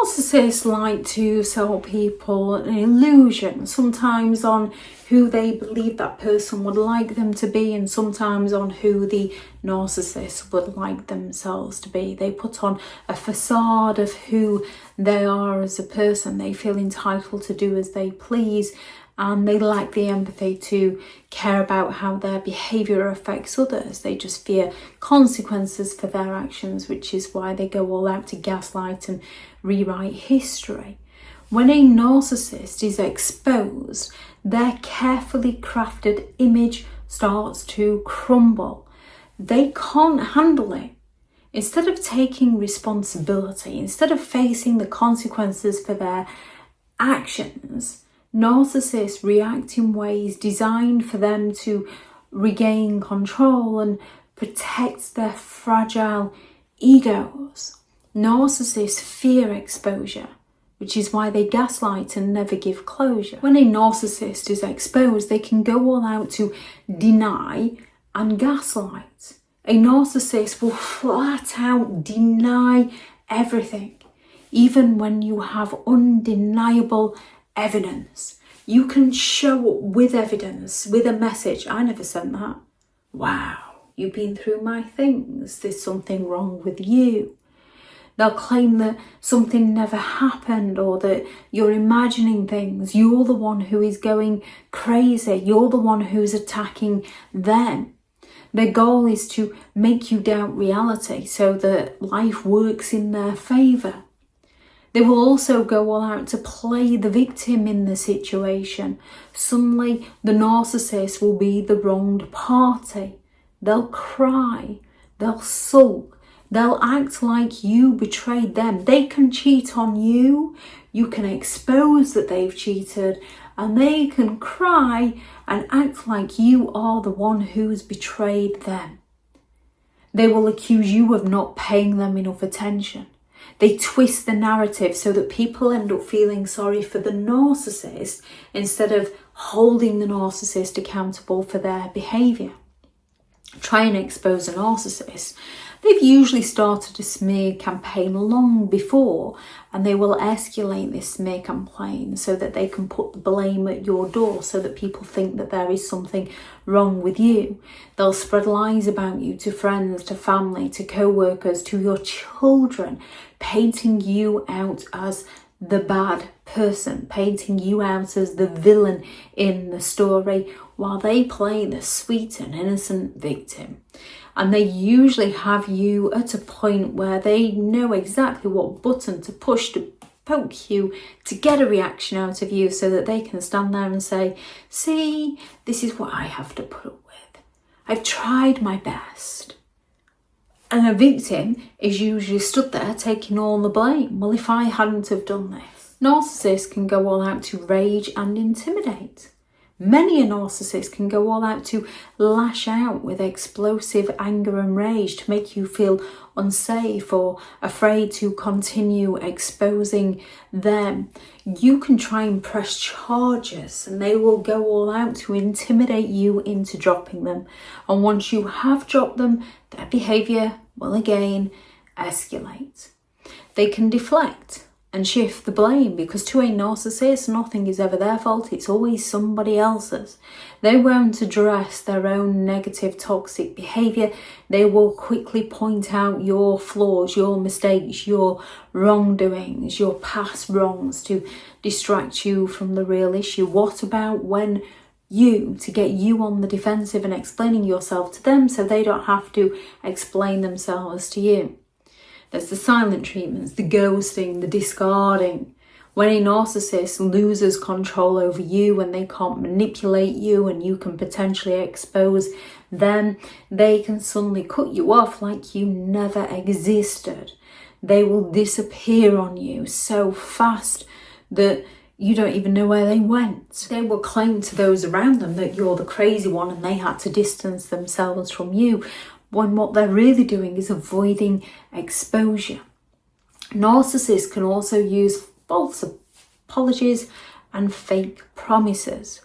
Narcissists like to sell people an illusion, sometimes on who they believe that person would like them to be, and sometimes on who the narcissist would like themselves to be. They put on a facade of who they are as a person. They feel entitled to do as they please, and they lack the empathy to care about how their behaviour affects others. They just fear consequences for their actions, which is why they go all out to gaslight and rewrite history. When a narcissist is exposed, their carefully crafted image starts to crumble. They can't handle it. Instead of taking responsibility, instead of facing the consequences for their actions, narcissists react in ways designed for them to regain control and protect their fragile egos. Narcissists fear exposure, which is why they gaslight and never give closure. When a narcissist is exposed, they can go all out to deny and gaslight. A narcissist will flat out deny everything, even when you have undeniable evidence. You can show up with evidence, with a message. I never sent that. Wow, you've been through my things. There's something wrong with you. They'll claim that something never happened, or that you're imagining things. You're the one who is going crazy. You're the one who's attacking them. Their goal is to make you doubt reality so that life works in their favour. They will also go all out to play the victim in the situation. Suddenly, the narcissist will be the wronged party. They'll cry. They'll sulk. They'll act like you betrayed them. They can cheat on you. You can expose that they've cheated, and they can cry and act like you are the one who's betrayed them. They will accuse you of not paying them enough attention. They twist the narrative so that people end up feeling sorry for the narcissist instead of holding the narcissist accountable for their behaviour. Try and expose a narcissist. They've usually started a smear campaign long before, and they will escalate this smear campaign so that they can put the blame at your door, so that people think that there is something wrong with you. They'll spread lies about you to friends, to family, to co-workers, to your children, painting you out as the bad person, painting you out as the villain in the story, while they play the sweet and innocent victim. And they usually have you at a point where they know exactly what button to push to poke you to get a reaction out of you, so that they can stand there and say, see, this is what I have to put up with. I've tried my best. And a victim is usually stood there taking all the blame. Well, if I hadn't have done this. Narcissists can go all out to rage and intimidate. Many a narcissist can go all out to lash out with explosive anger and rage to make you feel unsafe or afraid to continue exposing them. You can try and press charges, and they will go all out to intimidate you into dropping them. And once you have dropped them, their behaviour will again escalate. They can deflect and shift the blame, because to a narcissist, nothing is ever their fault. It's always somebody else's. They won't address their own negative, toxic behaviour. They will quickly point out your flaws, your mistakes, your wrongdoings, your past wrongs to distract you from the real issue. What about when to get you on the defensive and explaining yourself to them so they don't have to explain themselves to you? There's the silent treatments, the ghosting, the discarding. When a narcissist loses control over you and they can't manipulate you and you can potentially expose them, they can suddenly cut you off like you never existed. They will disappear on you so fast that you don't even know where they went. They will claim to those around them that you're the crazy one and they had to distance themselves from you, when what they're really doing is avoiding exposure. Narcissists can also use false apologies and fake promises.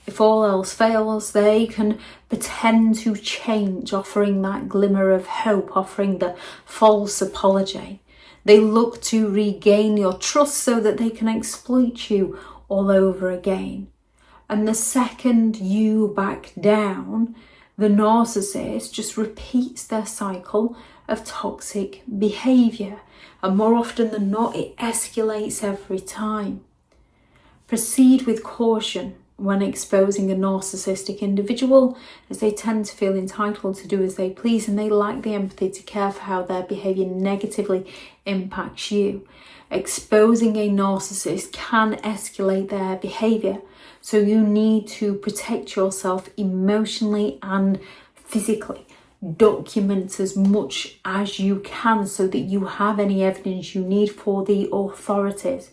If all else fails, they can pretend to change, offering that glimmer of hope, offering the false apology. They look to regain your trust so that they can exploit you all over again. And the second you back down, the narcissist just repeats their cycle of toxic behaviour. And more often than not, it escalates every time. Proceed with caution when exposing a narcissistic individual, as they tend to feel entitled to do as they please, and they lack the empathy to care for how their behaviour negatively impacts you. Exposing a narcissist can escalate their behaviour, so you need to protect yourself emotionally and physically. Document as much as you can so that you have any evidence you need for the authorities.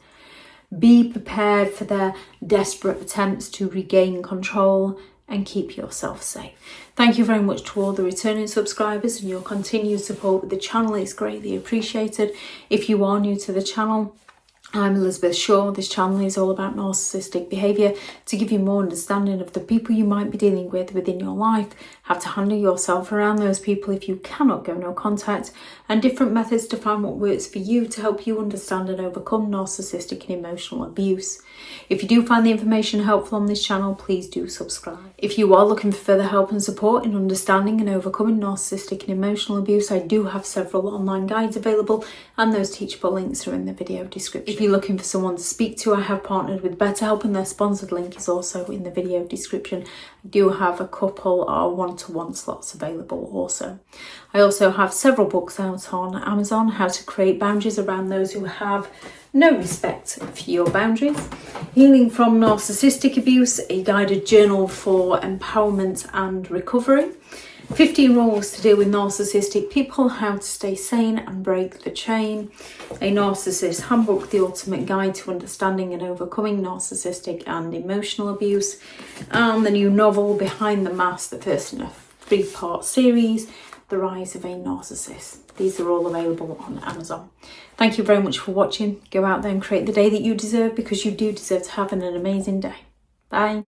Be prepared for their desperate attempts to regain control and keep yourself safe. Thank you very much to all the returning subscribers, and your continued support with the channel is greatly appreciated. If you are new to the channel, I'm Elizabeth Shaw. This channel is all about narcissistic behaviour to give you more understanding of the people you might be dealing with within your life, how to handle yourself around those people if you cannot go no contact, and different methods to find what works for you to help you understand and overcome narcissistic and emotional abuse. If you do find the information helpful on this channel, please do subscribe. If you are looking for further help and support in understanding and overcoming narcissistic and emotional abuse, I do have several online guides available, and those teachable links are in the video description. If you're looking for someone to speak to, I have partnered with BetterHelp, and their sponsored link is also in the video description. I do have a couple of one-to-one slots available also. I also have several books out on Amazon: How to Create Boundaries Around Those Who Have No Respect for Your Boundaries, Healing from Narcissistic Abuse, a guided journal for empowerment and recovery, 15 Rules to Deal with Narcissistic People, How to Stay Sane and Break the Chain, a Narcissist Handbook, the ultimate guide to understanding and overcoming narcissistic and emotional abuse, and the new novel Behind the Mask, the first in a 3-part series, The Rise of a Narcissist. These are all available on Amazon. Thank you very much for watching. Go out there and create the day that you deserve, because you do deserve to have an amazing day. Bye.